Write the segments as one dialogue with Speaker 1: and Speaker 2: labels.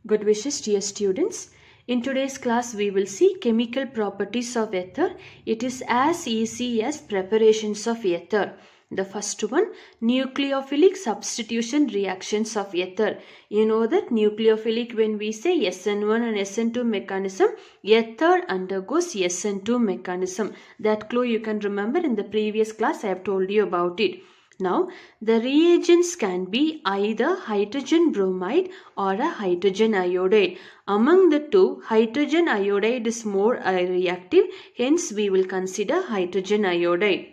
Speaker 1: Good wishes, dear students. In today's class, we will see chemical properties of ether. It is as easy as preparations of ether. The first one, nucleophilic substitution reactions of ether. You know that nucleophilic, when we say SN1 and SN2 mechanism, ether undergoes SN2 mechanism. That clue you can remember in the previous class I have told you about it. Now, the reagents can be either hydrogen bromide or a hydrogen iodide. Among the two, hydrogen iodide is more reactive, hence we will consider hydrogen iodide.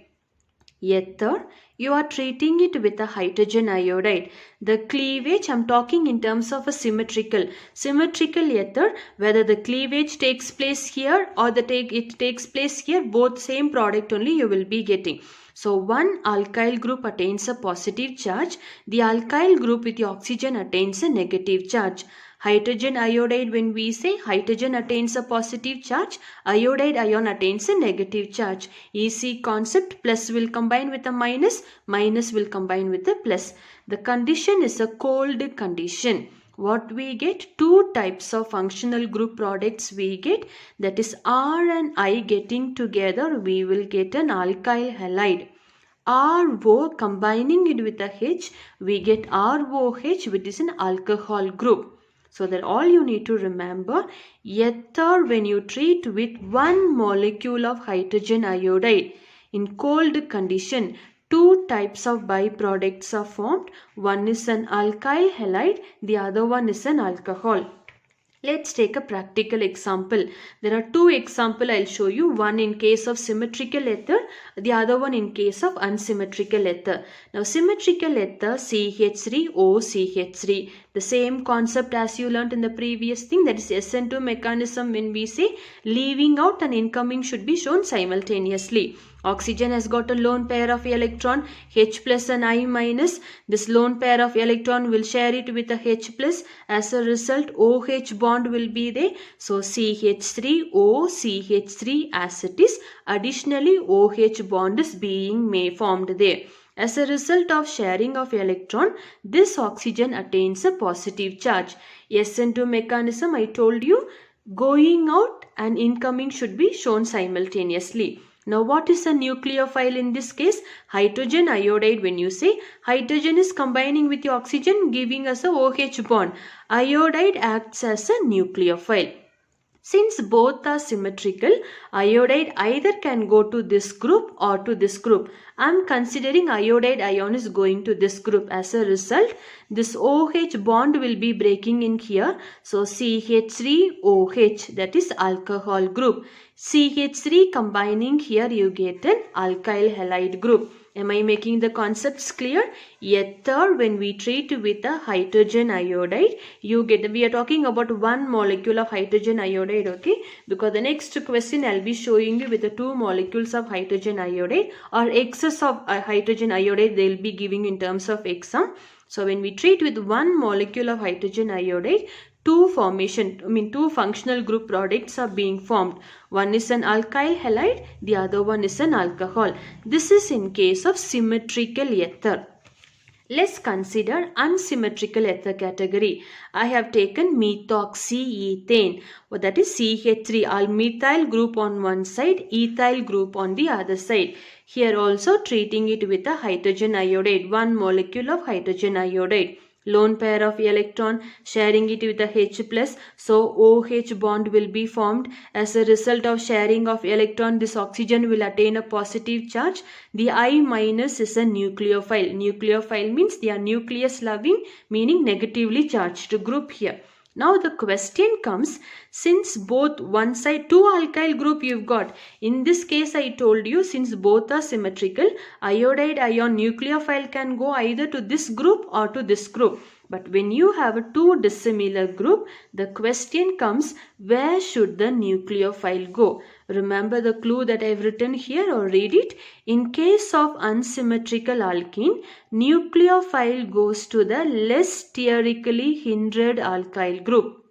Speaker 1: Ether, you are treating it with a hydrogen iodide. The cleavage, I am talking in terms of a symmetrical ether, whether the cleavage takes place here or it takes place here, both same product only you will be getting. So one alkyl group attains a positive charge, the alkyl group with the oxygen attains a negative charge. Hydrogen iodide, when we say hydrogen attains a positive charge, iodide ion attains a negative charge. Easy concept, plus will combine with a minus, minus will combine with a plus. The condition is a cold condition. What we get? Two types of functional group products we get, that is R and I getting together, we will get an alkyl halide. RO combining it with a H, we get ROH, which is an alcohol group. So that all you need to remember, ether when you treat with one molecule of hydrogen iodide, in cold condition, two types of byproducts are formed. One is an alkyl halide, the other one is an alcohol. Let's take a practical example. There are two examples I'll show you. One in case of symmetrical ether, the other one in case of unsymmetrical ether. Now symmetrical ether, CH3OCH3. The same concept as you learnt in the previous thing, that is SN2 mechanism. When we say leaving out and incoming should be shown simultaneously. Oxygen has got a lone pair of electron, H plus and I minus. This lone pair of electron will share it with a H plus. As a result, OH bond will be there. So CH3O, CH3 as it is. Additionally, OH bond is being formed there. As a result of sharing of electron, this oxygen attains a positive charge. SN2 mechanism, I told you, going out and incoming should be shown simultaneously. Now what is a nucleophile in this case? Hydrogen iodide, when you say hydrogen is combining with the oxygen giving us a OH bond. Iodide acts as a nucleophile. Since both are symmetrical, iodide either can go to this group or to this group. I am considering iodide ion is going to this group. As a result, this OH bond will be breaking in here. So CH3OH, that is alcohol group. CH3 combining here, you get an alkyl halide group. Am I making the concepts clear? Ether, when we treat with a hydrogen iodide, you get, we are talking about one molecule of hydrogen iodide, okay? Because the next question I'll be showing you with the two molecules of hydrogen iodide or excess of hydrogen iodide, they'll be giving in terms of exam. So when we treat with one molecule of hydrogen iodide, two functional group products are being formed. One is an alkyl halide, the other one is an alcohol. This is in case of symmetrical ether. Let's consider unsymmetrical ether category. I have taken methoxyethane, that is CH3, all methyl group on one side, ethyl group on the other side. Here also treating it with a hydrogen iodide, one molecule of hydrogen iodide. Lone pair of electron sharing it with a H plus, so OH bond will be formed. As a result of sharing of electron, this oxygen will attain a positive charge. The I minus is a nucleophile. Nucleophile means they are nucleus loving, meaning negatively charged group here. Now the question comes, since both one side, two alkyl group you've got. In this case I told you, since both are symmetrical, iodide ion nucleophile can go either to this group or to this group. But when you have a two dissimilar group, the question comes, where should the nucleophile go? Remember the clue that I have written here or read it. In case of unsymmetrical alkene, nucleophile goes to the less sterically hindered alkyl group.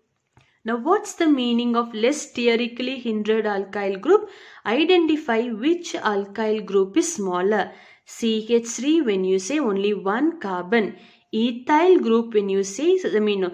Speaker 1: Now what's the meaning of less sterically hindered alkyl group? Identify which alkyl group is smaller. CH3, when you say only one carbon. Ethyl group, when you say, CH2,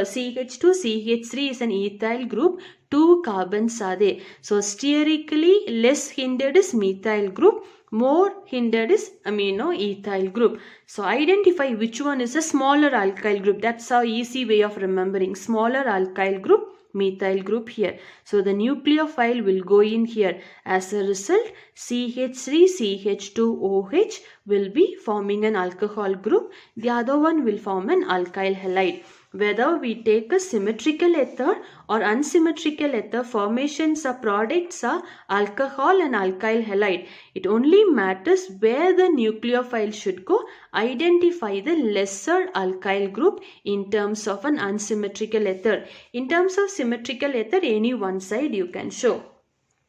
Speaker 1: CH3 is an ethyl group. 2 carbons are there. So sterically less hindered is methyl group. More hindered is ethyl group. So identify which one is a smaller alkyl group. That's our easy way of remembering. Smaller alkyl group, methyl group here. So the nucleophile will go in here. As a result, CH3CH2OH will be forming an alcohol group. The other one will form an alkyl halide. Whether we take a symmetrical ether or unsymmetrical ether, formations or products are alcohol and alkyl halide. It only matters where the nucleophile should go. Identify the lesser alkyl group in terms of an unsymmetrical ether. In terms of symmetrical ether, any one side you can show.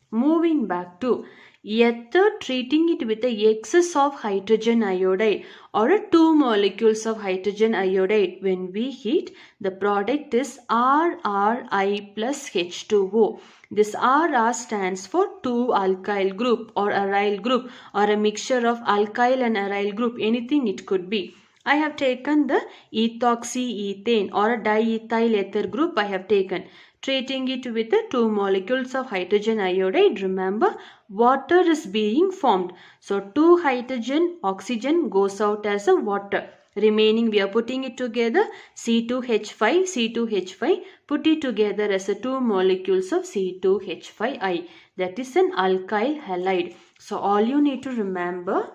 Speaker 1: Moving back to ether, treating it with the excess of hydrogen iodide or a 2 molecules of hydrogen iodide. When we heat, the product is RRI plus H2O. This RR stands for 2 alkyl group or aryl group or a mixture of alkyl and aryl group. Anything it could be. I have taken the ethoxyethane or a diethyl ether group I have taken. Treating it with the 2 molecules of hydrogen iodide. Remember, water is being formed. So 2 hydrogen, oxygen goes out as a water. Remaining we are putting it together, C2H5, put it together as a 2 molecules of C2H5I. That is an alkyl halide. So all you need to remember,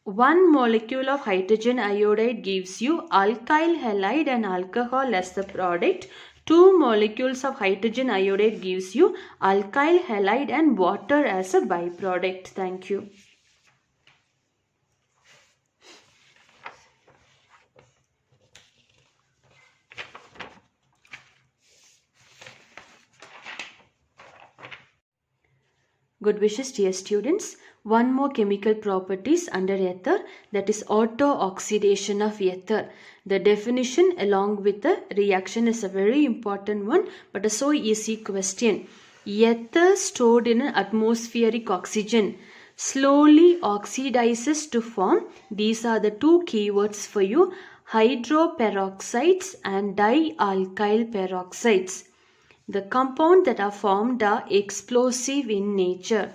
Speaker 1: 1 molecule of hydrogen iodide gives you alkyl halide and alcohol as the product. 2 molecules of hydrogen iodide gives you alkyl halide and water as a byproduct. Thank you. Good wishes, dear students. One more chemical properties under ether, that is auto-oxidation of ether. The definition along with the reaction is a very important one, but a so easy question. Ether stored in an atmospheric oxygen slowly oxidizes to form, these are the 2 keywords for you, hydroperoxides and dialkyl peroxides. The compounds that are formed are explosive in nature.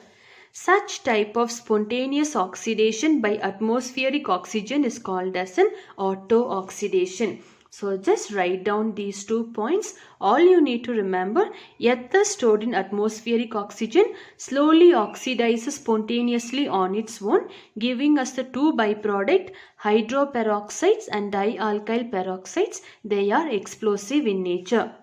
Speaker 1: Such type of spontaneous oxidation by atmospheric oxygen is called as an auto-oxidation. So just write down these 2 points. All you need to remember, ether stored in atmospheric oxygen slowly oxidizes spontaneously on its own, giving us the 2 byproduct, hydroperoxides and dialkyl peroxides. They are explosive in nature.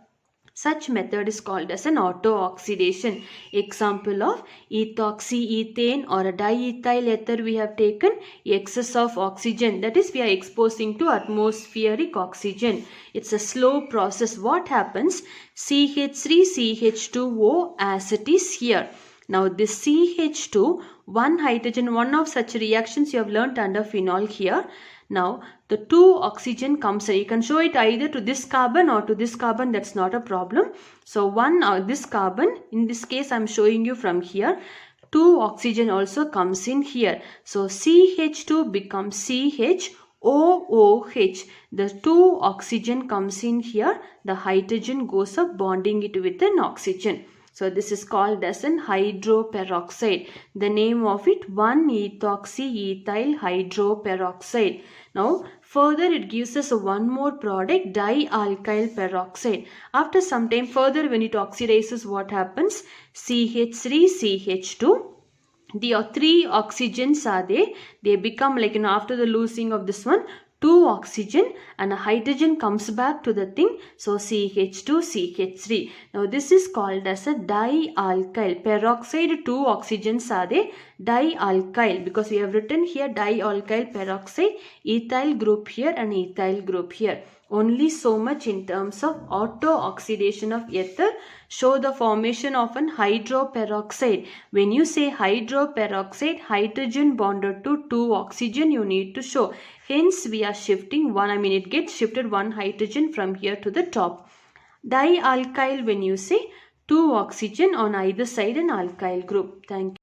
Speaker 1: Such method is called as an auto-oxidation. Example of ethoxyethane or a diethyl ether we have taken, excess of oxygen, that is we are exposing to atmospheric oxygen. It's a slow process. What happens? CH3CH2O as it is here. Now this CH2, 1 hydrogen, one of such reactions you have learnt under phenol here. Now the 2 oxygen comes, you can show it either to this carbon or to this carbon, that's not a problem. So this carbon, in this case I am showing you from here, 2 oxygen also comes in here. So CH2 becomes CHOOH. The 2 oxygen comes in here, the hydrogen goes up bonding it with an oxygen. So this is called as an hydroperoxide. The name of it 1-ethoxyethyl hydroperoxide. Now further it gives us one more product, dialkyl peroxide. After some time further when it oxidizes, what happens? CH3CH2. The 3 oxygens are there. They become like, after the losing of this one, 2 oxygen and a hydrogen comes back to the thing. So CH2CH3. Now this is called as a dialkyl peroxide. 2 oxygens are there. Dialkyl, because we have written here dialkyl peroxide, ethyl group here and ethyl group here. Only so much in terms of auto-oxidation of ether. Show the formation of an hydroperoxide. When you say hydroperoxide, hydrogen bonded to 2 oxygen you need to show. Hence we are shifting it gets shifted 1 hydrogen from here to the top. Dialkyl, when you say 2 oxygen on either side an alkyl group. Thank you.